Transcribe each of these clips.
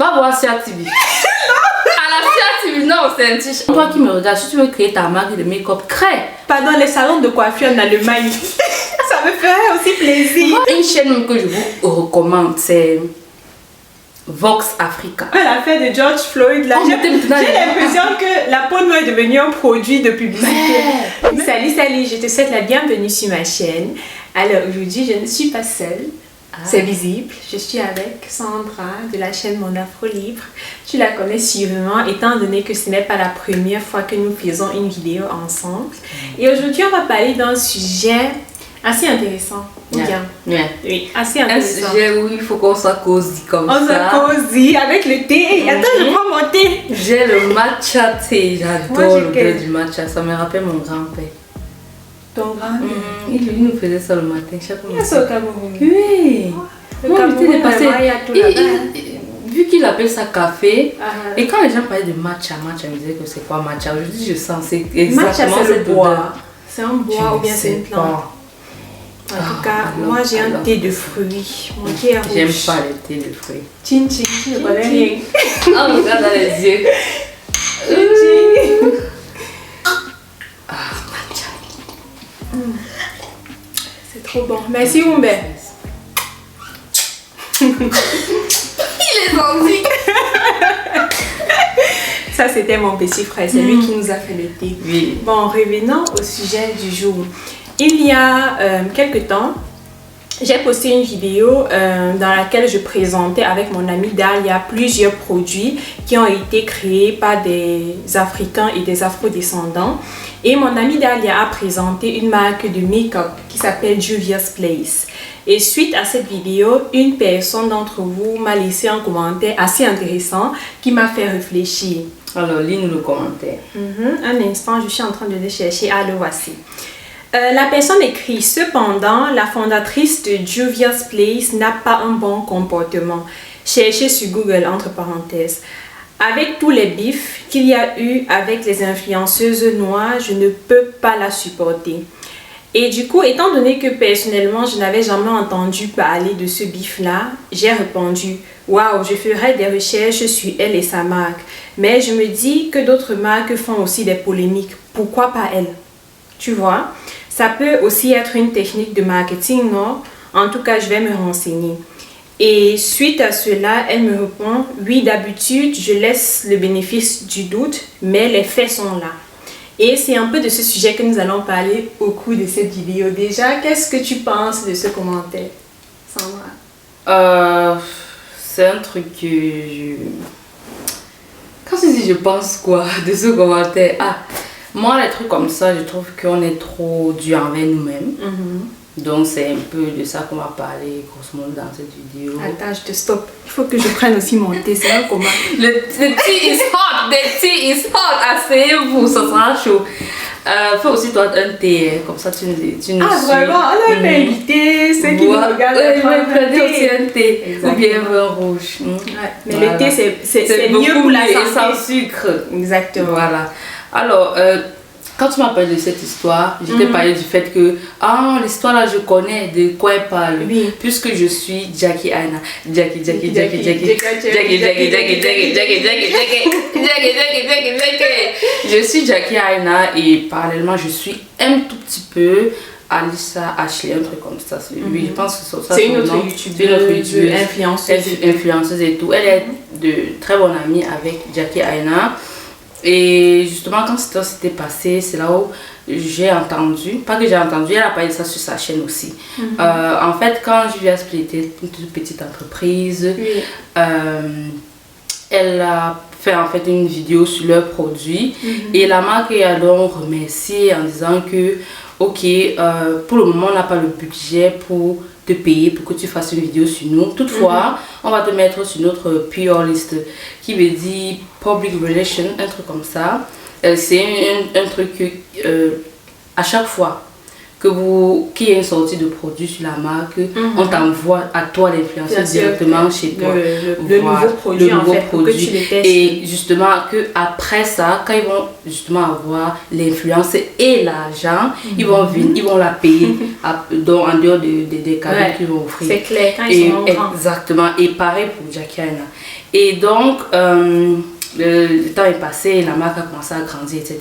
Va voir Sia TV. À la Sia TV, non, c'est un t-shirt. Toi qui me regardes, si tu veux créer ta marque de make-up, crée. Pas dans les salons de coiffure en Allemagne. Ça me ferait aussi plaisir. Une chaîne que je vous recommande, c'est Vox Africa. L'affaire de George Floyd, là, j'ai l'impression que la peau noire est devenue un produit de publicité. Salut, je te souhaite la bienvenue sur ma chaîne. Alors aujourd'hui, je ne suis pas seule. C'est visible, je suis avec Sandra de la chaîne Mon Afro Libre. Tu la connais sûrement étant donné que ce n'est pas la première fois que nous faisons une vidéo ensemble. Et aujourd'hui, on va parler d'un sujet assez intéressant. Oui, assez intéressant. Un sujet où il faut qu'on soit cosy comme ça. On soit cosy avec le thé. Attends, je prends mon thé. J'ai le matcha thé, j'adore le thé du matcha, ça me rappelle mon grand-père. Ton grand-père il nous faisait ça le matin chaque matin. C'est au Cameroun. Oui. Le Cameroun, vu qu'il appelle ça café, et quand les gens parlaient de matcha, ils me disaient que c'est quoi matcha. Aujourd'hui, je sens c'est exactement matcha, c'est le bois. C'est un bois ou bien c'est une plante. En tout cas, moi j'ai un thé de fruits. Mon thé est rouge. J'aime pas les thés de fruits. Chin chin, tu ne connais rien. Oh, regarde dans les yeux. C'est trop bon. Merci Oumbe. Il est gentil. Ça c'était mon petit frère, c'est lui qui nous a fait le thé. Oui. Bon, revenons au sujet du jour. Il y a quelques temps, j'ai posté une vidéo dans laquelle je présentais avec mon amie Dalia plusieurs produits qui ont été créés par des Africains et des Afro-descendants. Et mon amie Dalia a présenté une marque de make-up qui s'appelle Juvia's Place. Et suite à cette vidéo, une personne d'entre vous m'a laissé un commentaire assez intéressant qui m'a fait réfléchir. Alors, lis-nous le commentaire. Un instant, je suis en train de le chercher. Ah, le voici. La personne écrit: cependant, la fondatrice de Juvia's Place n'a pas un bon comportement. Cherchez sur Google, entre parenthèses. Avec tous les bifs qu'il y a eu avec les influenceuses noires, je ne peux pas la supporter. Et du coup, étant donné que personnellement, je n'avais jamais entendu parler de ce bif-là, j'ai répondu: waouh, je ferai des recherches sur elle et sa marque. Mais je me dis que d'autres marques font aussi des polémiques. Pourquoi pas elle? Tu vois? Ça peut aussi être une technique de marketing, non? En tout cas, je vais me renseigner. Et suite à cela, elle me répond: oui, d'habitude, je laisse le bénéfice du doute, mais les faits sont là. Et c'est un peu de ce sujet que nous allons parler au cours de cette vidéo. Déjà, qu'est-ce que tu penses de ce commentaire, Sandra? C'est un truc que je... Quand tu dis je pense quoi de ce commentaire? Moi, les trucs comme ça, je trouve qu'on est trop dur envers nous-mêmes. Donc, c'est un peu de ça qu'on va parler, grosso modo, dans cette vidéo. Attends, je te stoppe. Il faut que je prenne aussi mon thé. C'est un comment. Le tea is hot. The tea is hot. Asseyez-vous, ça sera chaud. Fais aussi toi un thé, comme ça tu nous vraiment? On a été invité, ceux qui nous regardent. Prenez aussi un thé. Exactement. Ou bien un vin rouge. Mais le thé, c'est mieux pour la santé. Sans sucre. Exactement. Voilà. Alors, quand tu m'as parlé de cette histoire, je t'ai parlé du fait que l'histoire là, je connais de quoi elle parle. Oui. Puisque je suis Jackie Aina. Jackie. Je suis Jackie Aina et parallèlement, je suis un tout petit peu Alissa Ashley, un truc comme ça. Oui, je pense que ça, c'est une autre YouTubeuse, influenceuse et tout. Elle est de très bonne amie avec Jackie Aina. Et justement, quand ça s'était passé, c'est là où j'ai entendu, pas que j'ai entendu, elle a parlé de ça sur sa chaîne aussi. En fait, quand Juvia's Place était une toute petite entreprise, elle a fait en fait une vidéo sur leurs produits et la marque a donc remercié en disant que ok, pour le moment on n'a pas le budget pour te payer pour que tu fasses une vidéo sur nous. Toutefois, on va te mettre sur notre PR list qui veut dire Public Relation, un truc comme ça. C'est un truc que à chaque fois qu'il y ait une sortie de produit sur la marque, on t'envoie à toi l'influenceur directement chez toi. Le nouveau produit, en fait, pour que tu le testes. Et justement, après ça, quand ils vont justement avoir l'influence et l'argent, ils vont venir, ils vont la payer donc en dehors des cadeaux qu'ils vont offrir. C'est clair, quand ils sont grands. Exactement. Et pareil pour Jackie Aina. Et donc, le temps est passé, la marque a commencé à grandir, etc.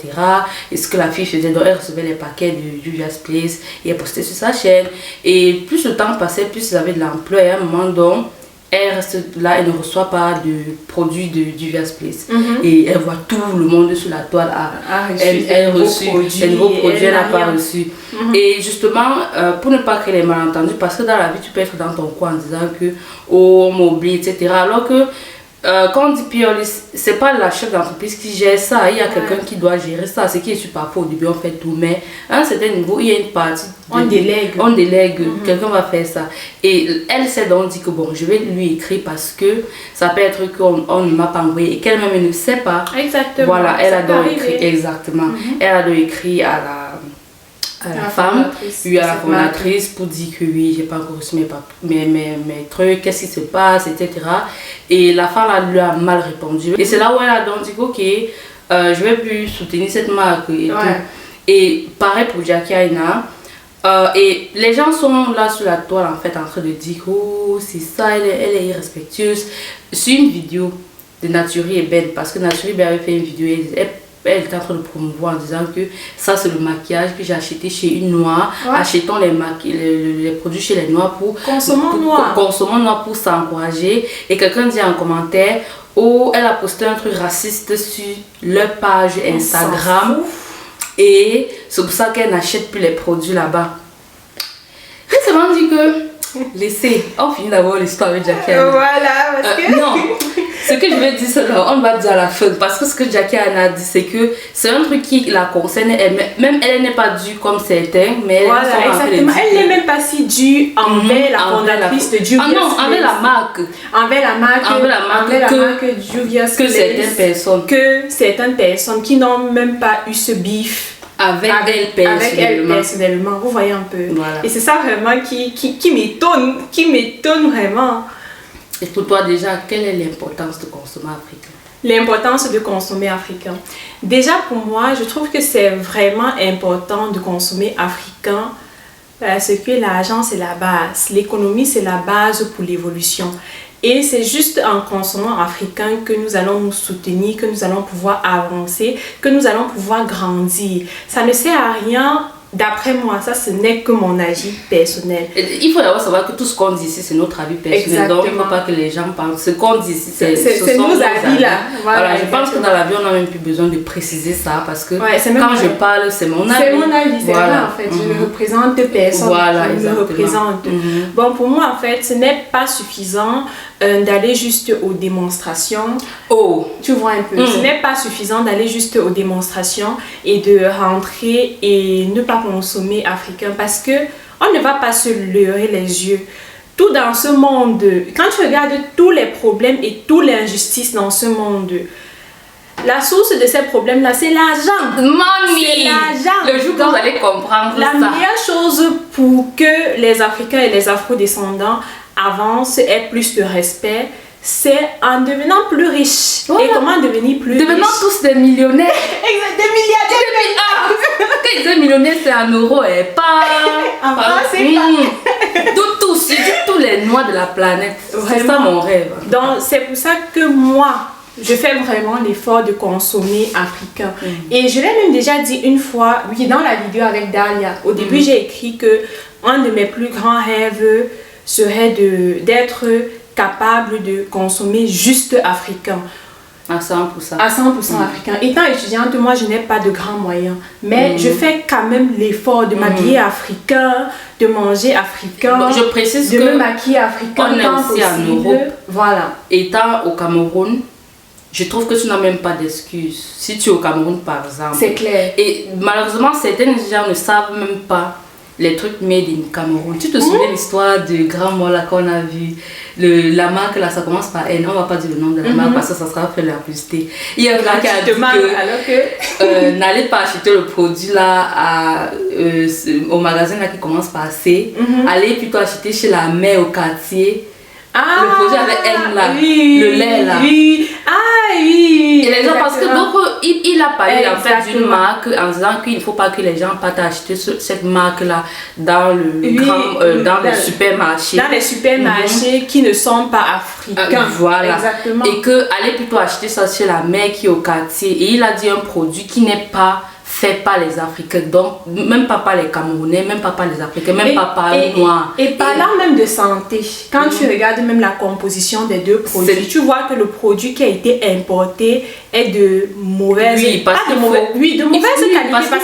Et ce que la fille faisait, donc elle recevait les paquets de Juvia's Place et elle postait sur sa chaîne. Et plus le temps passait, plus elle avait de l'ampleur. Et à un moment donné, elle reste là, elle ne reçoit pas de produits de Juvia's Place. Et elle voit tout le monde sur la toile. Elle a reçu les nouveaux produits, elle n'a pas reçu. Et justement, pour ne pas créer les malentendus, parce que dans la vie, tu peux être dans ton coin en disant que, oh, on m'oublie, etc. Alors que, quand on dit purely, c'est pas la chef d'entreprise qui gère ça, il y a quelqu'un qui doit gérer ça. Ce qui est sûr, parfois au début on fait tout, mais à un certain niveau, il y a une partie. On délègue. Quelqu'un va faire ça. Et elle s'est donc dit que bon, je vais lui écrire parce que ça peut être qu'on ne m'a pas envoyé et qu'elle-même ne sait pas. Exactement. Voilà, elle a donc écrit, exactement. Elle a donc écrit à la femme, à la fondatrice pour dire que oui, j'ai pas encore reçu mes trucs, qu'est-ce qui se passe, etc. Et la femme lui a mal répondu. Et c'est là où elle a donc dit ok, je vais plus soutenir cette marque et tout. Et pareil pour Jackie Aina. Et les gens sont là sur la toile en fait en train de dire oh c'est ça, elle est irrespectueuse. Sur une vidéo de Naturi et Ben, parce que Naturi Ben avait fait une vidéo et elle était en train de promouvoir en disant que ça c'est le maquillage que j'ai acheté chez une noire. Achetons les produits chez les noirs pour consommons noir pour s'encourager. Et quelqu'un dit en commentaire oh elle a posté un truc raciste sur leur page Instagram et c'est pour ça qu'elle n'achète plus les produits là-bas. Et c'est vraiment dit que laissez, on finit d'abord l'histoire avec Jackie Aina. Voilà, parce que... non, ce que je vais dire, c'est là, on va dire à la fin. Parce que ce que Jackie Aina a dit, c'est que c'est un truc qui la concerne. Même elle n'est pas due comme certains, mais voilà, exactement. Elle n'est même pas si due envers la fondatrice de Juvia's Place. Ah non, envers la marque. Envers la marque Juvia's Place. Que certaines personnes qui n'ont même pas eu ce bif. Avec elle personnellement, vous voyez un peu. Voilà. Et c'est ça vraiment qui m'étonne vraiment. Et pour toi déjà, quelle est l'importance de consommer africain? L'importance de consommer africain. Déjà pour moi, je trouve que c'est vraiment important de consommer africain parce que l'argent c'est la base, l'économie c'est la base pour l'évolution. Et c'est juste en consommant africain que nous allons nous soutenir, que nous allons pouvoir avancer, que nous allons pouvoir grandir. Ça ne sert à rien, d'après moi, ça ce n'est que mon avis personnel. Il faut d'abord savoir que tout ce qu'on dit ici, c'est notre avis personnel. Exactement. Donc il ne faut pas que les gens pensent. Ce qu'on dit ici, c'est nos avis là. Voilà, je pense que dans la vie, on n'a même plus besoin de préciser ça parce que quand je parle, c'est mon avis. C'est mon avis, c'est vrai en fait. Je ne représente personne. Voilà, je me représente. Bon, pour moi, en fait, ce n'est pas suffisant d'aller juste aux démonstrations. Tu vois un peu. Ce n'est pas suffisant d'aller juste aux démonstrations et de rentrer et ne pas consommer africain parce que on ne va pas se leurrer les yeux. Tout dans ce monde, quand tu regardes tous les problèmes et toutes les injustices dans ce monde, la source de ces problèmes-là, c'est l'argent. C'est l'argent. Le jour que vous allez comprendre la meilleure chose pour que les Africains et les Afro-descendants avancent et plus de respect, c'est en devenant plus riches. Voilà. Et comment devenir plus riches? Devenant tous des millionnaires. Exact, des milliardaires. Quand ils disent millionnaires, c'est en euros et pas... en France, c'est pas... Tous, je dis tous les noirs de la planète. C'est ça mon rêve. Donc, c'est pour ça que moi, je fais vraiment l'effort de consommer africain. Et je l'ai même déjà dit une fois, oui, dans la vidéo avec Dalia. Au début, j'ai écrit que un de mes plus grands rêves serait d'être capable de consommer juste africain. À 100%. À 100% africain. Étant étudiante, moi, je n'ai pas de grands moyens. Mais je fais quand même l'effort de m'habiller africain, de manger africain, bon, je précise de me maquiller africain. On est aussi en Europe. Voilà. Étant au Cameroun, je trouve que tu n'as même pas d'excuses. Si tu es au Cameroun, par exemple. C'est clair. Et malheureusement, certains gens ne savent même pas les trucs made in Cameroun. Tu te souviens l'histoire du grand mot là qu'on a vu, la marque là, ça commence par N, on va pas dire le nom de la marque parce que ça sera fait la publicité. Il y a un gars qui a dit que n'allez pas acheter le produit là au magasin là qui commence par C, allez plutôt acheter chez la mère au quartier. Le produit avec N là, le lait là. Oui. Et les gens, parce que donc il a parlé en fait d'une marque en disant qu'il ne faut pas que les gens partent acheter cette marque-là dans le supermarché. Dans les supermarchés qui ne sont pas africains. Voilà. Exactement. Et que allez plutôt acheter ça chez la mère qui est au quartier. Et il a dit un produit qui n'est pas fait par les Africains, donc même pas par les Camerounais, même pas par les Africains, même pas par les Noirs. Et parlant même de santé, quand tu regardes même la composition des deux produits, tu vois que le produit qui a été importé est de mauvaise qualité, parce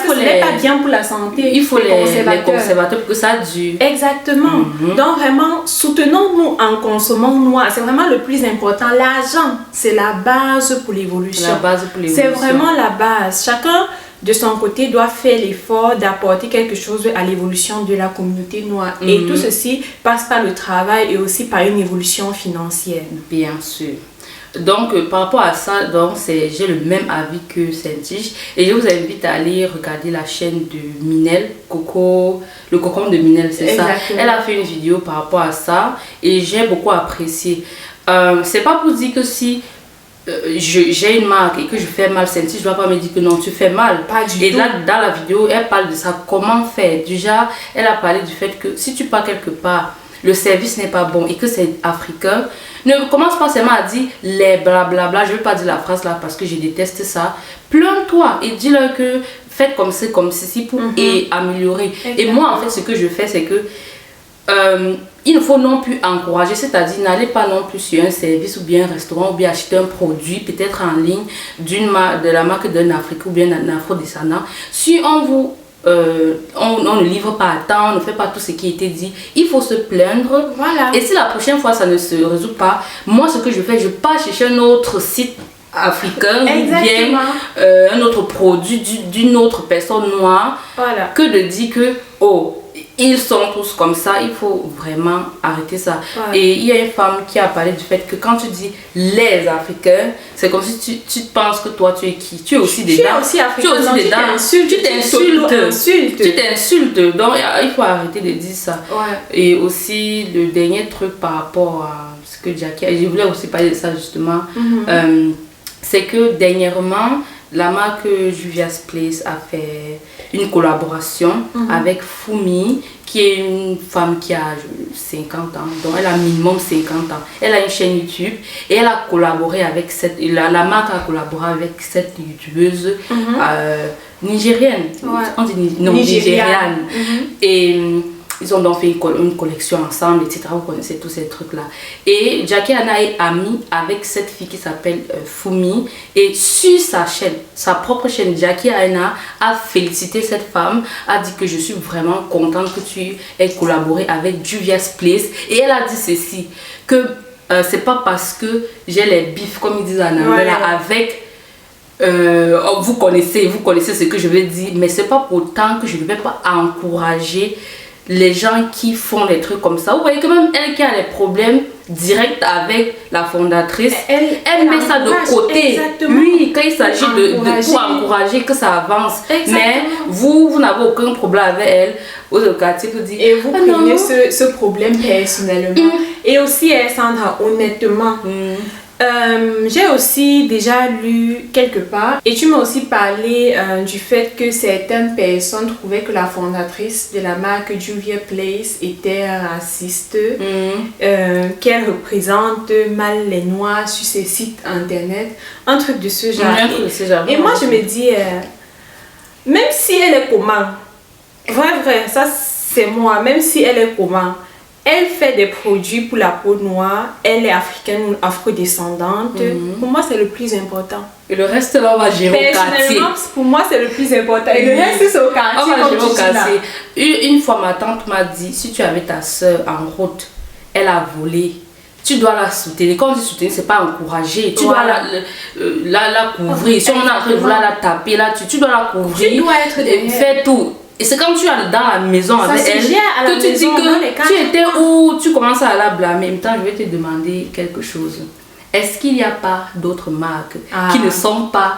que ce n'est pas bien pour la santé. Il faut les conservateurs pour que ça dure. Exactement. Donc vraiment, soutenons-nous en consommant noir. C'est vraiment le plus important. L'argent, c'est la base pour l'évolution. C'est vraiment la base. Chacun de son côté doit faire l'effort d'apporter quelque chose à l'évolution de la communauté noire. Et tout ceci passe par le travail et aussi par une évolution financière. Bien sûr. Donc par rapport à ça, j'ai le même avis que Saint-Tige. Et je vous invite à aller regarder la chaîne de Minel, le cocon de Minel, c'est ça. Elle a fait une vidéo par rapport à ça et j'ai beaucoup apprécié. C'est pas pour dire que si j'ai une marque et que je fais mal Saint-Tige, je ne dois pas me dire que non, tu fais mal. Pas du tout. Là, dans la vidéo, elle parle de ça, comment faire. Déjà, elle a parlé du fait que si tu pars quelque part, le service n'est pas bon et que c'est africain, ne commence pas seulement à dire les blablabla. Je ne vais pas dire la phrase là parce que je déteste ça. Plains-toi et dis-leur que faites comme ceci pour améliorer. Exactement. Et moi, en fait, ce que je fais, c'est que il ne faut non plus encourager, c'est-à-dire n'allez pas non plus sur un service ou bien un restaurant ou bien acheter un produit peut-être en ligne de la marque d'un Africain ou bien d'un afro-descendant. Si on ne livre pas à temps, on ne fait pas tout ce qui a été dit, il faut se plaindre. Voilà. Et si la prochaine fois ça ne se résout pas, moi ce que je fais, je pars chercher un autre site africain ou bien un autre produit d'une autre personne noire, que de dire que ils sont tous comme ça. Il faut vraiment arrêter ça. Et il y a une femme qui a parlé du fait que quand tu dis les Africains, c'est comme si tu penses que toi tu es qui? Tu es aussi dedans. Tu es aussi africain. Tu t'insultes. Donc il faut arrêter de dire ça. Et aussi le dernier truc par rapport à ce que Jackie a, je voulais aussi parler de ça justement. C'est que dernièrement, la marque Juvia's Place a fait une collaboration avec Fumi, qui est une femme qui a 50 ans, donc elle a minimum 50 ans. Elle a une chaîne YouTube et elle a collaboré avec la marque a collaboré avec cette youtubeuse nigérienne. On dit nigériane. Et ils ont donc fait une collection ensemble, etc. Vous connaissez tous ces trucs-là. Et Jackie Anna est amie avec cette fille qui s'appelle Fumi. Et sur sa chaîne, sa propre chaîne, Jackie Anna a félicité cette femme, a dit que je suis vraiment contente que tu aies collaboré avec Juvia's Place. Et elle a dit ceci, que c'est pas parce que j'ai les bifs, comme ils disent en anglais, avec... vous connaissez ce que je veux dire, mais c'est pas pour autant que je ne vais pas encourager les gens qui font des trucs comme ça. Vous voyez que même elle qui a les problèmes directs avec la fondatrice, elle met ça de côté. Exactement. Oui, quand il s'agit pour encourager que ça avance. Exactement. Mais vous n'avez aucun problème avec elle. Au quartier, vous dites, et vous prenez ce problème personnellement. Et aussi, Sandra, honnêtement, j'ai aussi déjà lu quelque part et tu m'as aussi parlé du fait que certaines personnes trouvaient que la fondatrice de la marque Juvia's Place était raciste, qu'elle représente mal les noirs sur ses sites internet, un truc de ce genre. Et moi je me dis, même si elle est comment, vrai, ça c'est moi, même si elle est comment, elle fait des produits pour la peau noire, elle est africaine ou afrodescendante. Pour moi, c'est le plus important. Et le reste, là, on va gérer au quartier. Personnellement, pour moi, c'est le plus important. Et le reste, c'est au quartier. On va gérer au quartier. Une fois, ma tante m'a dit, si tu avais ta soeur en route, elle a volé, tu dois la soutenir. Quand on dit soutenir, c'est pas encourager. Tu dois la couvrir. Si on est en train de vouloir la taper, là, tu dois la couvrir. Tu dois être faire tout. Et c'est quand tu es dans la maison avec elle que tu dis que tu étais où, tu commences à la blâmer. En même temps, je vais te demander quelque chose. Est-ce qu'il n'y a pas d'autres marques qui ne sont pas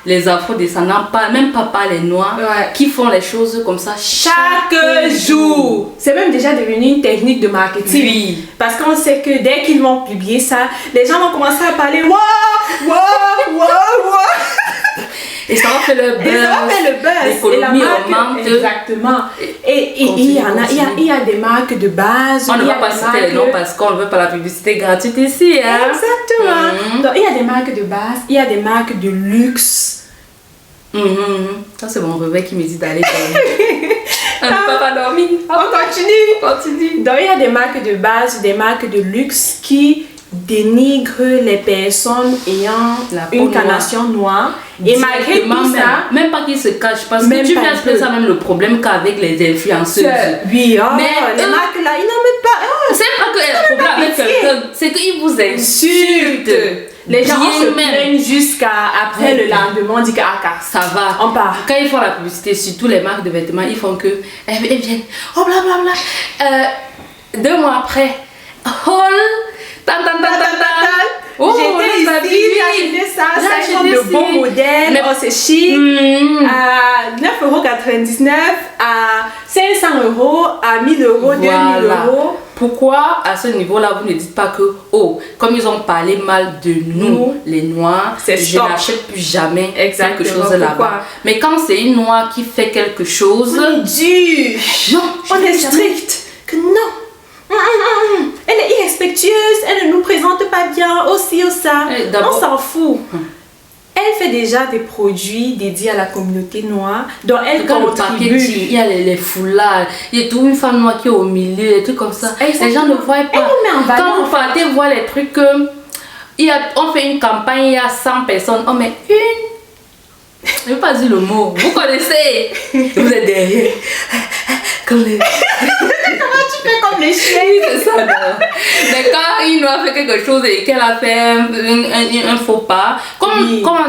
les afro-descendants, même pas les noirs, qui font les choses comme ça chaque jour? C'est même déjà devenu une technique de marketing. Oui. Parce qu'on sait que dès qu'ils vont publier ça, les gens vont commencer à parler fait le buzz. Et ça va faire le buzz. L'économie augmente. Exactement. Et il y a des marques de base. On ne va pas citer les noms parce qu'on ne veut pas la publicité gratuite ici. Hein? Exactement. Donc, il y a des marques de base, il y a des marques de luxe. Ça, c'est mon réveil qui me dit d'aller dormir. On ne peut pas dormir. On continue. Donc, il y a des marques de base, des marques de luxe qui dénigrent les personnes ayant une carnation noire. Et malgré tout ça, même pas qu'ils se cachent, parce que tu viens de ça même le problème qu'avec les influenceuses. Oui, mais les marques là, ils n'en mettent pas. C'est pas que le problème avec quelqu'un, c'est qu'ils vous insultent. Les gens se plaignent jusqu'à après le lendemain, on dit que ça va. On part. Quand ils font la publicité, surtout les marques de vêtements, ils font que elles viennent, oh blablabla. 2 mois après, oh, j'étais ici, j'ai acheté ça, ça a de bons modèles, c'est chic, à 9,99€, à 500€, à 1000€, 2000€. Pourquoi à ce niveau-là, vous ne dites pas que, comme ils ont parlé mal de nous, les Noirs, je n'achète plus jamais quelque chose là-bas. Mais quand c'est une Noire qui fait quelque chose... On est dur, non, on est strict, que non. Elle est irrespectueuse, elle ne nous présente pas bien, aussi ou ça. On s'en fout. Elle fait déjà des produits dédiés à la communauté noire, dont elle contribue. Il y a les foulards, il y a toute une femme noire qui est au milieu, des trucs comme ça. Les gens ne voient pas. Quand vous partez voir les trucs, on fait une campagne, il y a 100 personnes, on met une. Je ne veux pas dire le mot, vous connaissez. Vous êtes derrière. Comme les... Comment tu fais comme les chiens? C'est ça, non. Mais quand une noire fait quelque chose et qu'elle a fait un faux pas, comme on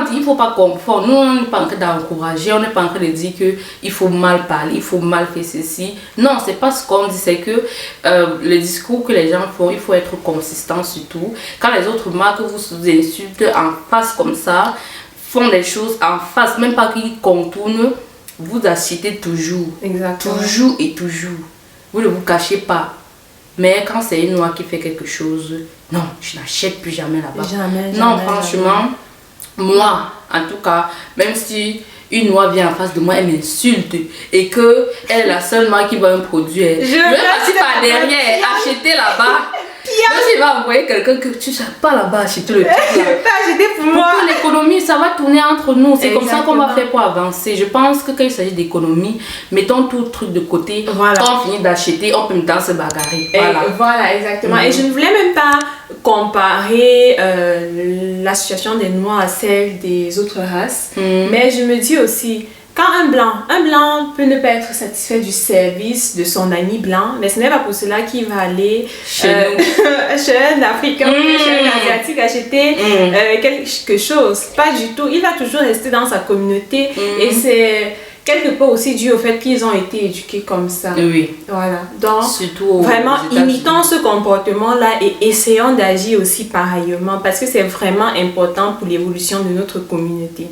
dit, il ne faut pas confondre. Nous, on n'est pas en train d'encourager, on n'est pas en train de dire qu'il faut mal parler, il faut mal faire ceci. Non, c'est pas ce qu'on dit, c'est que le discours que les gens font, il faut être consistant surtout. Quand les autres marques vous insultent en face comme ça, font des choses en face, même pas qu'ils contournent, vous achetez toujours. Exactement. Toujours et toujours. Vous ne vous cachez pas. Mais quand c'est une noire qui fait quelque chose, non, je n'achète plus jamais là-bas. Non, franchement, moi, en tout cas, même si une noire vient en face de moi, elle m'insulte et que elle est la seule noire qui voit un produit, je vais passer par derrière, acheter là-bas. Même s'il va envoyer quelqu'un que tu ne sais pas là-bas acheter le truc là. Pour moi. L'économie, ça va tourner entre nous. C'est comme ça qu'on va faire pour avancer. Je pense que quand il s'agit d'économie, mettons tout le truc de côté. Voilà. Quand on finit d'acheter, on peut maintenant se bagarrer. Voilà, exactement. Et je ne voulais même pas comparer la situation des Noirs à celle des autres races. Mais je me dis aussi... Quand un blanc peut ne pas être satisfait du service de son ami blanc, mais ce n'est pas pour cela qu'il va aller chez un Africain, chez un Asiatique acheter quelque chose. Pas du tout. Il va toujours rester dans sa communauté et c'est quelque part aussi dû au fait qu'ils ont été éduqués comme ça. Oui. Voilà. Donc, surtout vraiment, imitons ce comportement-là et essayons d'agir aussi pareillement parce que c'est vraiment important pour l'évolution de notre communauté.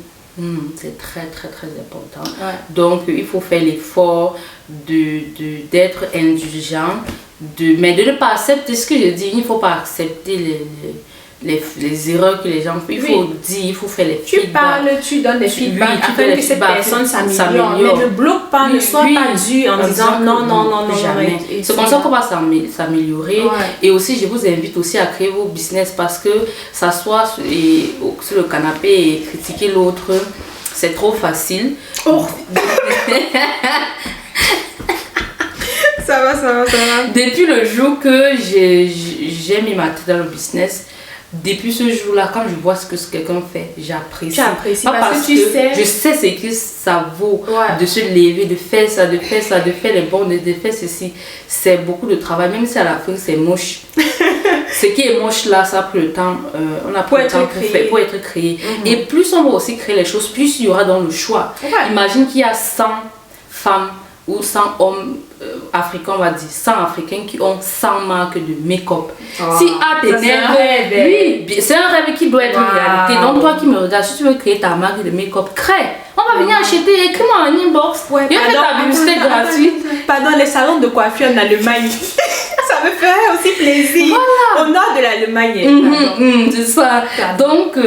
C'est très très très important. Donc il faut faire l'effort d'être indulgent, mais de ne pas accepter ce que je dis. Il ne faut pas accepter les erreurs que les gens font. Il faut dire, il faut faire les feedbacks. Tu parles, tu donnes des feedbacks afin que cette personne s'améliore. Mais ne bloque pas, ne sois pas dur en disant non, jamais. C'est comme ça qu'on va s'améliorer. Et aussi, je vous invite aussi à créer vos business parce que s'asseoir sur le canapé et critiquer l'autre, c'est trop facile. Ça va. Depuis le jour que j'ai mis ma tête dans le business, depuis ce jour-là, quand je vois ce que quelqu'un fait, j'apprécie. Tu apprécies parce que tu sais. Je sais ce que ça vaut de se lever, de faire ça, de faire les bons, de faire ceci. C'est beaucoup de travail, même si à la fin c'est moche. Ce qui est moche là, ça a pris le temps. On a pris le temps pour être créé. Et plus on va aussi créer les choses, plus il y aura dans le choix. Imagine qu'il y a 100 femmes ou 100 hommes africains, on va dire 100 africains qui ont 100 marques de make-up. Si c'est un rêve, c'est un rêve qui doit être une réalité. Donc toi qui me regardes, si tu veux créer ta marque de make-up, crée. On va venir acheter, écris-moi en inbox. Et on fait ta publicité gratuite. Pardon, les salons de coiffure en Allemagne. Ça me ferait aussi plaisir. Au nord de l'Allemagne. C'est ça. Donc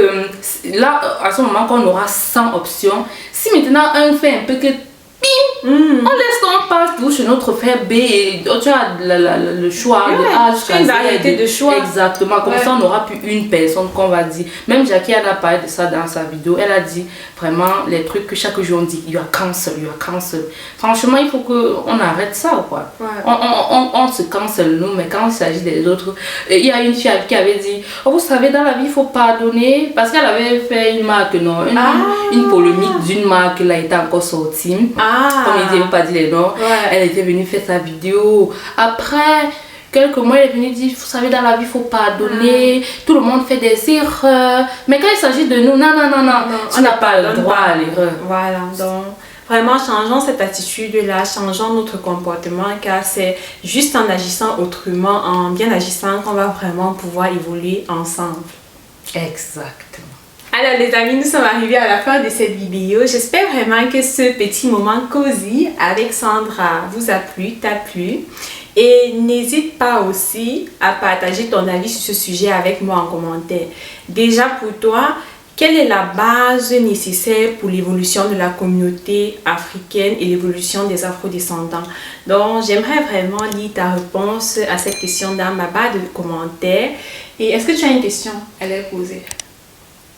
là, à ce moment qu'on aura 100 options, Si maintenant un fait un peu que on laisse qu'on passe tout sur notre frère B et tu as le choix de A jusqu'à une Z. variété de choix. Exactement, comme ça on n'aura plus une personne qu'on va dire. Même Jackie elle a parlé de ça dans sa vidéo. Elle a dit vraiment les trucs que chaque jour on dit you are cancel, you are cancel. Franchement, il faut qu'on arrête ça quoi. Ouais. On se cancel nous, mais quand il s'agit des autres, il y a une fille qui avait dit oh, vous savez, dans la vie il faut pardonner parce qu'elle avait fait une marque, non, une polémique d'une marque là était encore sortie. Comme il ne pas dit les noms, elle était venue faire sa vidéo. Après quelques mois, elle est venue dire vous savez, dans la vie il faut pardonner, tout le monde fait des erreurs, mais quand il s'agit de nous, non, tu n'as pas le droit à l'erreur. Voilà, donc vraiment changeons cette attitude-là, changeons notre comportement, car c'est juste en agissant autrement, en bien agissant, qu'on va vraiment pouvoir évoluer ensemble. Exactement. Alors les amis, nous sommes arrivés à la fin de cette vidéo. J'espère vraiment que ce petit moment cosy avec Sandra vous a plu, t'a plu. Et n'hésite pas aussi à partager ton avis sur ce sujet avec moi en commentaire. Déjà pour toi, quelle est la base nécessaire pour l'évolution de la communauté africaine et l'évolution des afrodescendants? Donc j'aimerais vraiment lire ta réponse à cette question dans ma barre de commentaires. Et est-ce que tu as une question à leur poser?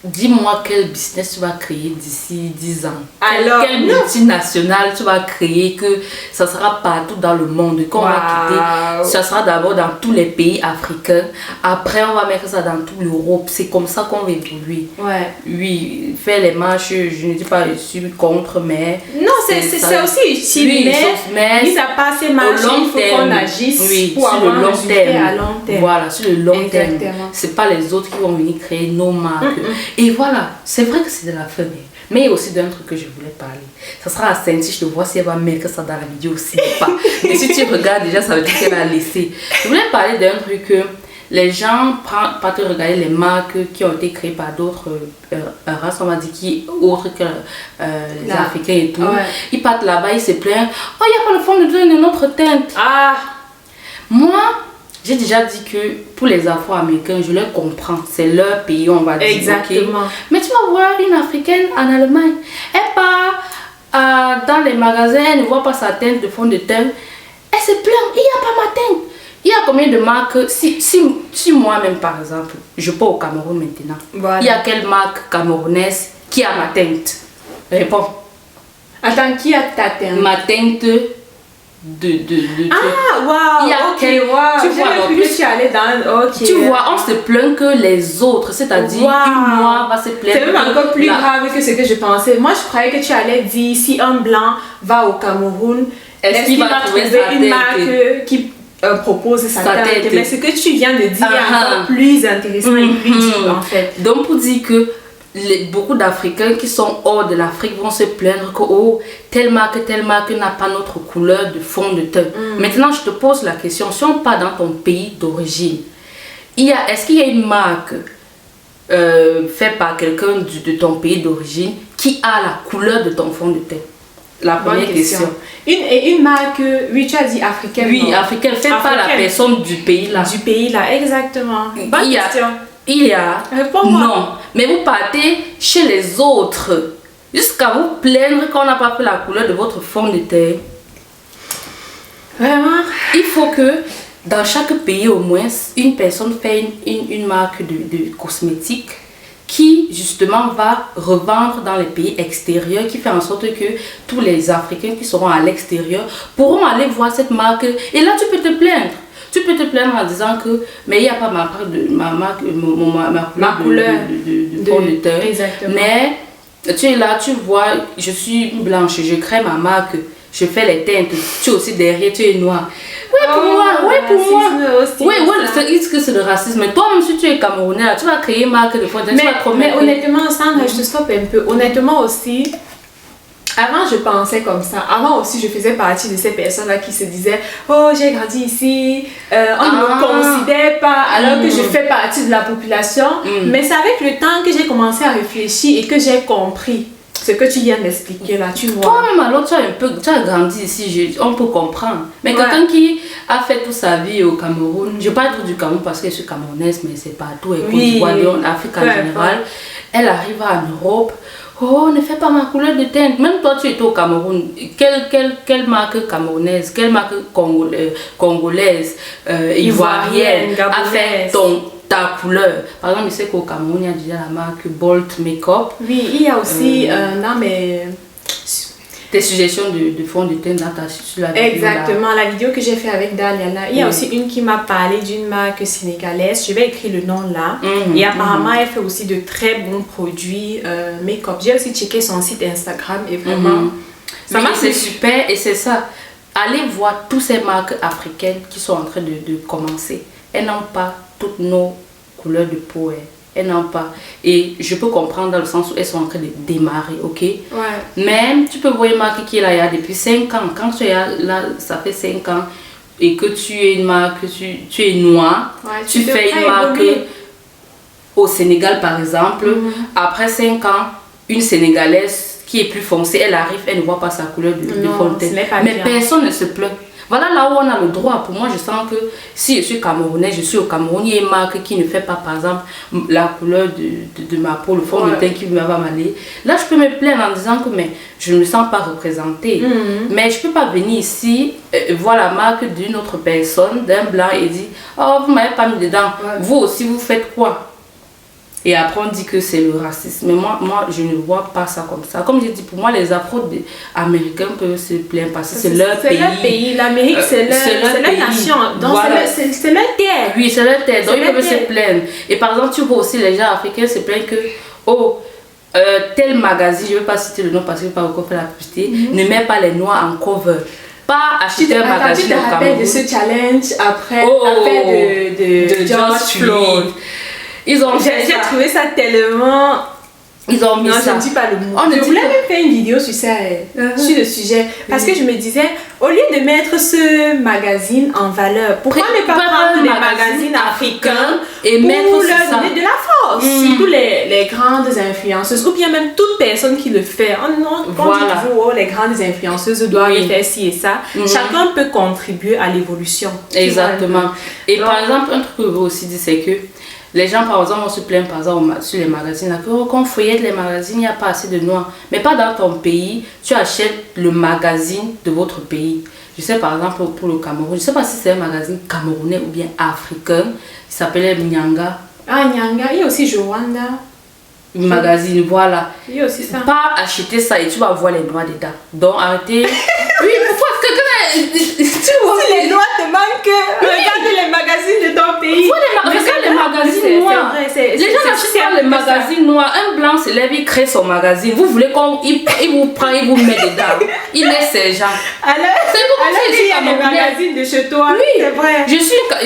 Dis-moi quel business tu vas créer d'ici 10 ans. Alors, quelle multinationale tu vas créer que ça sera partout dans le monde. Qu'on va quitter, ça sera d'abord dans tous les pays africains. Après, on va mettre ça dans toute l'Europe. C'est comme ça qu'on va évoluer. Ouais. Oui, faire les marches, je ne dis pas je suis contre, mais... Non, c'est aussi utile, oui, mais mis à part ces marches, il faut qu'on agisse pour avoir un résultat à long terme. Voilà, sur le long terme. Exactement. C'est pas les autres qui vont venir créer nos marques. Et voilà, c'est vrai que c'est de la famille. Mais il y a aussi d'un truc que je voulais parler. Ça sera à Saint-Tiche de voir si elle va mettre ça dans la vidéo aussi ou pas. Et si tu regardes déjà, ça veut dire qu'elle a laissé. Je voulais parler d'un truc que les gens partent regarder les marques qui ont été créées par d'autres races, on va dire, qui autres que les Africains et tout. Ouais. Ils partent là-bas, ils se plaignent. Oh, il n'y a pas le fond de teint de notre teinte. Moi, j'ai déjà dit que pour les Afro-Américains, je les comprends. C'est leur pays, on va dire. Exactement. Okay? Mais tu vas voir une Africaine en Allemagne. Elle part dans les magasins, elle ne voit pas sa teinte de fond de teint. Elle se plaint, il n'y a pas ma teinte. Il y a combien de marques? Si moi-même, par exemple, je pars au Cameroun maintenant, voilà. Il y a quelle marque camerounaise qui a ma teinte? Réponds. Attends, qui a ta teinte? Ma teinte waouh! Il y a tu vois, tu allais dans... Tu vois, on se plaint que les autres, c'est-à-dire une noire va se plaindre. C'est même encore plus grave que ce que je pensais. Moi, je croyais que tu allais dire, si un blanc va au Cameroun, est-ce qu'il va trouver une marque qui propose sa tête? Mais ce que tu viens de dire est encore plus intéressant et plus dur, en fait. Donc, pour dire que beaucoup d'Africains qui sont hors de l'Afrique vont se plaindre que telle marque n'a pas notre couleur de fond de teint. Maintenant, je te pose la question, si on part dans ton pays d'origine, est-ce qu'il y a une marque faite par quelqu'un de ton pays d'origine qui a la couleur de ton fond de teint? La première question. Une marque, oui, tu as dit africaine. Oui, non? Africaine, faite par la personne du pays là. Du pays là, exactement. Bonne question. Il y a. Réponds-moi. Non. Mais vous partez chez les autres jusqu'à vous plaindre qu'on n'a pas pris la couleur de votre fond de teint. Vraiment? Il faut que dans chaque pays au moins, une personne fait une marque de cosmétiques qui justement va revendre dans les pays extérieurs, qui fait en sorte que tous les Africains qui seront à l'extérieur pourront aller voir cette marque. Et là, tu peux te plaindre. Tu peux te plaindre en disant que mais il n'y a pas ma couleur de fond de teint. Exactement. Mais tu es là, tu vois, je suis blanche, je crée ma marque, je fais les teintes. Tu es aussi derrière, tu es noire. Oui, pour moi, oui, pour moi. Oui, est-ce que c'est le racisme? Mais toi, même si tu es Camerounais, tu vas créer une marque de fond de teint. Mais honnêtement, Sandra, je te stoppe un peu. Honnêtement aussi, avant je pensais comme ça. Avant aussi je faisais partie de ces personnes-là qui se disaient oh j'ai grandi ici, on ne me considère pas alors que je fais partie de la population. Mais c'est avec le temps que j'ai commencé à réfléchir et que j'ai compris ce que tu viens d'expliquer là, tu vois. Toi-même alors tu as grandi ici, on peut comprendre. Mais quelqu'un qui a fait toute sa vie au Cameroun, je parle du Cameroun parce que je suis camerounaise, mais c'est partout, et Côte d'Ivoire, en Afrique en général, elle arrive en Europe. oh, ne fais pas ma couleur de teint. Même toi, tu étais au Cameroun. Quelle marque camerounaise, quelle marque congolaise, ivoirienne a fait ta couleur? Par exemple, je sais qu'au Cameroun, il y a déjà la marque Bolt Makeup. Oui, il y a aussi, non mais... Tes suggestions de fond de teint dans sur la vidéo. Exactement, la vidéo que j'ai fait avec Daliana. Il y a aussi une qui m'a parlé d'une marque sénégalaise. Je vais écrire le nom là. Et apparemment, elle fait aussi de très bons produits make-up. J'ai aussi checké son site Instagram et vraiment, ça m'a c'est super et c'est ça. Allez voir toutes ces marques africaines qui sont en train de commencer. Elles n'ont pas toutes nos couleurs de peau. Elles n'ont pas. Et je peux comprendre dans le sens où elles sont en train de démarrer, ok? Ouais. Même, tu peux voir une marque qui est là il y a depuis 5 ans. Quand tu es là, ça fait 5 ans et que tu es une marque, tu es noire, tu fais une marque au Sénégal par exemple. Après 5 ans, une Sénégalaise qui est plus foncée, elle arrive, elle ne voit pas sa couleur de fond de teint. Mais personne ne se plaint. Voilà là où on a le droit. Pour moi, je sens que si je suis camerounais, je suis au Cameroun, il y a une marque qui ne fait pas, par exemple, la couleur de ma peau, le fond de teint qui va m'aller. Là, je peux me plaindre en disant que mais, je ne me sens pas représentée. Mais je ne peux pas venir ici, voir la marque d'une autre personne, d'un blanc, et dire « Oh, vous ne m'avez pas mis dedans. Vous aussi, vous faites quoi ?» Et après, on dit que c'est le racisme. Mais moi, je ne vois pas ça comme ça. Comme j'ai dit, pour moi, les Afro-Américains peuvent se plaindre parce que c'est leur pays. C'est leur pays. L'Amérique, c'est leur nation. Donc, voilà. c'est leur terre. Oui, c'est leur terre. Donc, ils peuvent se plaindre. Et par exemple, tu vois aussi les gens africains se plaignent que, oh, tel magazine, je ne vais pas citer le nom parce que je ne vais pas encore faire la publicité, ne met pas les noirs en cover. Pas acheter un magazine au Cameroun. Tu te rappelles de ce challenge après l'affaire de George Floyd. J'ai trouvé ça tellement... Ils ont mis ça. Non, je ne dis pas le mot. Je voulais même faire une vidéo sur ça, sur le sujet. Parce que je me disais, au lieu de mettre ce magazine en valeur, pourquoi ne pas prendre les magazines africains et mettre leur donner de la force? Surtout les grandes influenceuses, ou bien même toute personne qui le fait. On dit toujours, les grandes influenceuses doivent faire ci et ça. Chacun peut contribuer à l'évolution. Exactement. Et par exemple, un truc que je veux aussi dire, c'est que les gens, par exemple, on se plaint par exemple sur les magazines. Quand on feuillette les magazines, il n'y a pas assez de noirs. Mais pas dans ton pays, tu achètes le magazine de votre pays. Je sais par exemple pour le Cameroun, je ne sais pas si c'est un magazine camerounais ou bien africain. Il s'appelait Nyanga. Ah, Nyanga, il y a aussi Joanda. Magazine, voilà. Il y a aussi ça. Pas acheter ça et tu vas voir les noirs dedans. Donc arrêtez. Oui, pourquoi tu vois, si les noirs te manquent, regarde les magazines de ton pays. Regarde les magazines noirs. Les gens n'achètent pas les magazines noirs. Un blanc se lève, il crée son magazine. Vous voulez il vous prend, il vous met dedans. Il laisse ses gens. Alors il y a des magazines de chez toi. Oui, c'est vrai.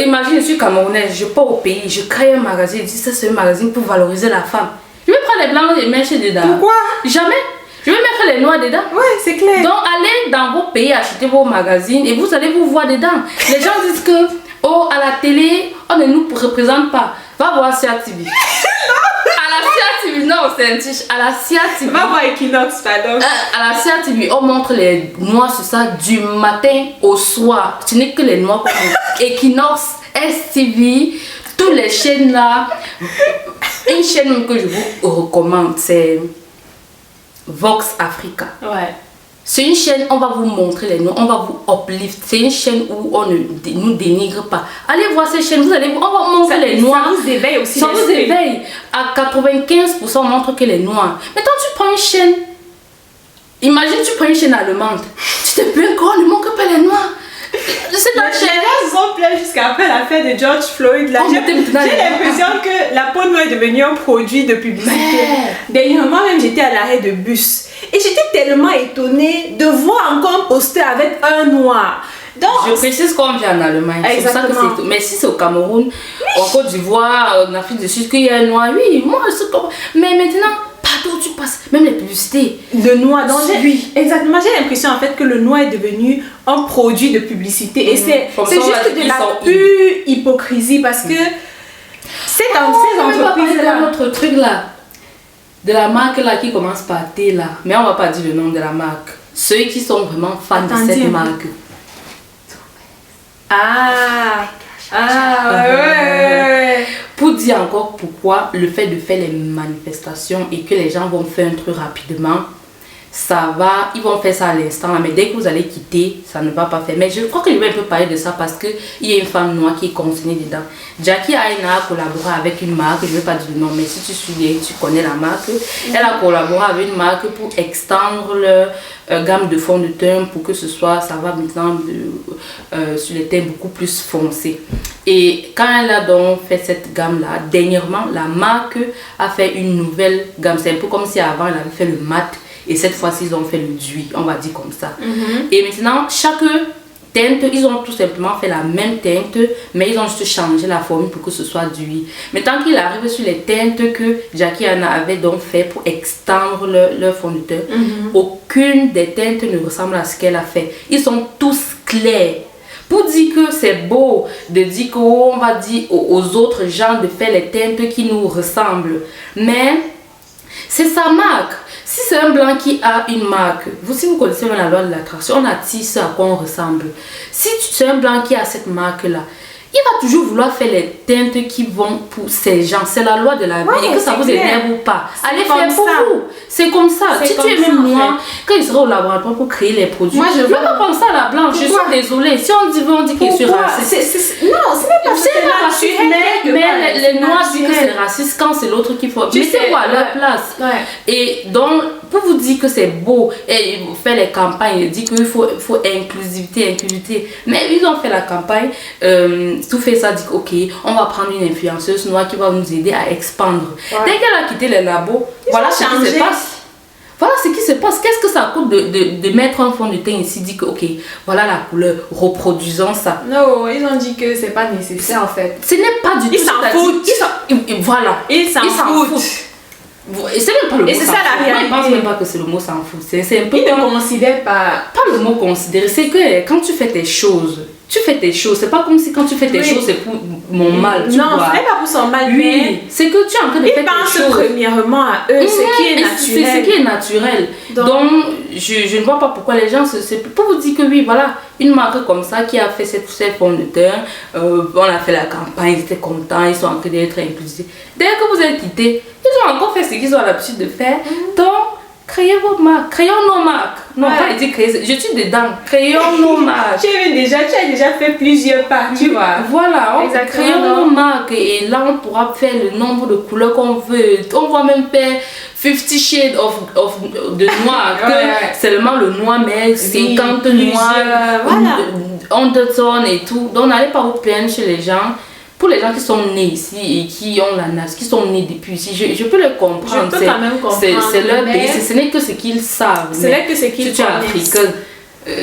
Imagine, je suis camerounaise, je pars au pays, je crée un magazine. Je dis ça, c'est un magazine pour valoriser la femme. Je vais prendre les blancs et mettre dedans. Pourquoi? Jamais. Je vais mettre les noirs dedans. Oui, c'est clair. Donc, allez dans vos pays acheter vos magazines et vous allez vous voir dedans. Les gens disent que, oh, à la télé, on ne nous représente pas. Va voir CA TV. À la CA TV, non, c'est un tiche. À la CA TV. Va voir Equinox, pardon. À la CA TV, on montre les noirs sur ça du matin au soir. Ce n'est que les noirs comme Equinox, STV, toutes les chaînes là. Une chaîne que je vous recommande, c'est Vox Africa. Ouais. C'est une chaîne, on va vous montrer les noms, on va vous uplift. C'est une chaîne où on ne nous dénigre pas. Allez voir ces chaînes, on va montrer les noirs. Ça vous éveille aussi. Ça vous éveille. À 95%, on montre que les noirs. Maintenant, tu prends une chaîne. Imagine, tu prends une chaîne allemande. Tu te plains qu'on ne montre pas les noirs. C'est la chaîne. Les gens sont pleins jusqu'après l'affaire de George Floyd. J'ai l'impression que la peau noire est devenue un produit de publicité. Dernièrement, même, j'étais à l'arrêt de bus. Et j'étais tellement étonnée de voir encore un poster avec un noir. Donc, je précise qu'on vit en Allemagne. Exactement. C'est pour ça que mais si c'est au Cameroun, en Côte d'Ivoire, en Afrique du Sud, qu'il y a un noir, oui, moi, c'est comme... Mais maintenant, partout où tu passes, même les publicités. Le noir, donc oui. Exactement, j'ai l'impression en fait que le noir est devenu un produit de publicité. Et c'est juste de la pure hypocrisie parce que c'est dans ces entreprises-là. Notre truc là, de la marque là qui commence par T là, mais on va pas dire le nom de la marque. Ceux qui sont vraiment fans de cette marque. Ouais. Pour dire encore pourquoi le fait de faire les manifestations et que les gens vont faire un truc rapidement, ça va, ils vont faire ça à l'instant, mais dès que vous allez quitter, ça ne va pas faire. Mais je crois que je vais un peu parler de ça parce qu'il y a une femme noire qui est concernée dedans. Jackie Aina a collaboré avec une marque, je ne vais pas dire le nom, mais si tu suis, tu connais la marque. Elle a collaboré avec une marque pour extendre leur gamme de fond de teint pour que ce soit, ça va maintenant sur les teints beaucoup plus foncés. Et quand elle a donc fait cette gamme-là, dernièrement, la marque a fait une nouvelle gamme. C'est un peu comme si avant elle avait fait le mat. Et cette fois-ci, ils ont fait le duy, on va dire comme ça. Et maintenant, chaque teinte, ils ont tout simplement fait la même teinte, mais ils ont juste changé la formule pour que ce soit duy. Mais tant qu'il arrive sur les teintes que Jackie Aina avait donc fait pour extendre leur fond de teint, aucune des teintes ne ressemble à ce qu'elle a fait. Ils sont tous clairs. Pour dire que c'est beau de dire qu'on va dire aux autres gens de faire les teintes qui nous ressemblent. Mais c'est sa marque. Si c'est un blanc qui a une marque, si vous connaissez la loi de l'attraction, on attire ce à quoi on ressemble. Si c'est un blanc qui a cette marque-là, il va toujours vouloir faire les teintes qui vont pour ces gens. C'est la loi de la vie. Et que ça vous énerve ou pas, allez faire pour vous. C'est comme ça. Si tu es même noir, quand il sera au laboratoire pour créer les produits, moi je ne veux pas comme ça la blanche. Je suis désolée. Si on dit que je suis raciste. Non, ce n'est pas raciste. Mais les noirs disent que c'est raciste quand c'est l'autre qu'il faut. Mettez-vous à leur place. Et donc, pour vous dire que c'est beau, et faire les campagnes, ils disent qu'il faut inclusivité. Mais ils ont fait la campagne. Tout fait ça, dit ok, on va prendre une influenceuse noire qui va nous aider à expandre. Dès qu'elle a quitté les labos, voilà ce qui se passe. Voilà ce qui se passe. Qu'est-ce que ça coûte de mettre un fond de teint ici, dit que ok, voilà la couleur, reproduisons ça. Non, ils ont dit que c'est pas nécessaire en fait. Ce n'est pas du tout. Ils s'en foutent. Voilà. Ils s'en foutent. Et c'est même pas le mot. Et c'est ça la réalité. Moi, je pense même pas que c'est le mot s'en fout. C'est un peu. Ils ne considèrent pas. Pas le mot considérer. C'est que quand tu fais tes choses, c'est pas comme si quand tu fais tes choses, c'est pour mon mal. Tu non, vois. ce n'est pas pour son mal. Oui, c'est que tu es en train de faire tes choses. Ils pensent premièrement à eux, ce qui est naturel. C'est ce qui est naturel. Donc je ne vois pas pourquoi les gens pour vous dire que oui, voilà, une marque comme ça qui a fait cette fond de teint, on a fait la campagne, ils étaient contents, ils sont en train d'être inclusifs. Dès que vous êtes quittés, ils ont encore fait ce qu'ils ont l'habitude de faire. Donc, créez vos marques, créons nos marques. Non, pas dire créer, je suis dedans. Créons nos marques. Tu as déjà fait plusieurs pas, tu vois. Voilà, créons nos marques et là on pourra faire le nombre de couleurs qu'on veut. On va même faire 50 shades de noir. Seulement le noir, mais 50 noirs, undertone et tout. Donc n'allez pas vous plaindre chez les gens. Pour les gens qui sont nés ici et qui ont la NAS, qui sont nés depuis ici, je peux les comprendre. Je peux quand même comprendre. C'est leur pays, ce n'est que ce qu'ils savent. Ce n'est que ce qu'ils connaissent. Tu es africain,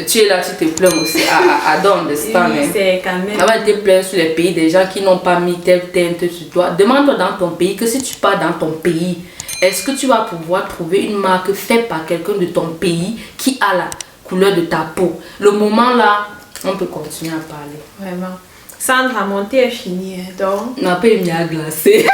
tu es là, tu te plains aussi à Don de Stan. C'est quand même. Avant de te plaindre sur les pays des gens qui n'ont pas mis telle teinte sur toi, demande-toi dans ton pays que si tu pars dans ton pays, est-ce que tu vas pouvoir trouver une marque faite par quelqu'un de ton pays qui a la couleur de ta peau. Le moment là, on peut continuer à parler. Vraiment. Sandra, mon thé est fini, donc... On n'a pas mis à glacer.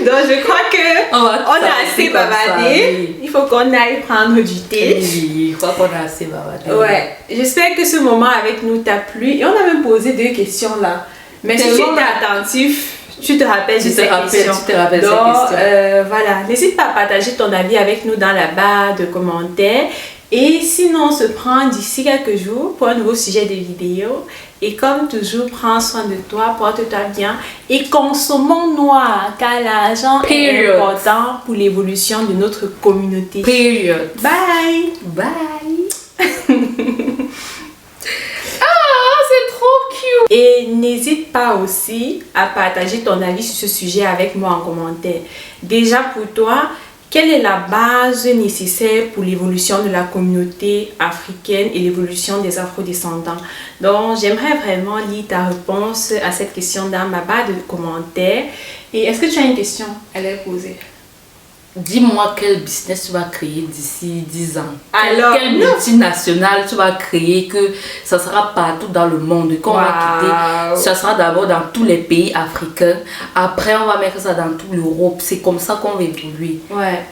Donc je crois que on a assez bavardé. Il faut qu'on aille prendre du thé. Oui, je crois qu'on a assez bavardé. Ouais. J'espère que ce moment avec nous t'a plu. Et on a même posé 2 questions là. Mais si tu étais attentif, tu te rappelles de ces questions. Tu te rappelles de ces questions. Voilà. N'hésite pas à partager ton avis avec nous dans la barre de commentaires. Et sinon, on se prend d'ici quelques jours pour un nouveau sujet de vidéo. Et comme toujours, prends soin de toi, porte-toi bien et consommons noir car l'argent est important pour l'évolution de notre communauté. Period. Bye. Bye. C'est trop cute. Et n'hésite pas aussi à partager ton avis sur ce sujet avec moi en commentaire. Déjà pour toi, quelle est la base nécessaire pour l'évolution de la communauté africaine et l'évolution des afrodescendants? Donc, j'aimerais vraiment lire ta réponse à cette question dans ma barre de commentaires. Et est-ce que tu as une question à leur poser? Dis-moi quel business tu vas créer d'ici 10 ans. Alors, quelle multinationale tu vas créer que ça sera partout dans le monde. Qu'on va quitter, ça sera d'abord dans tous les pays africains. Après, on va mettre ça dans toute l'Europe. C'est comme ça qu'on va évoluer. Ouais.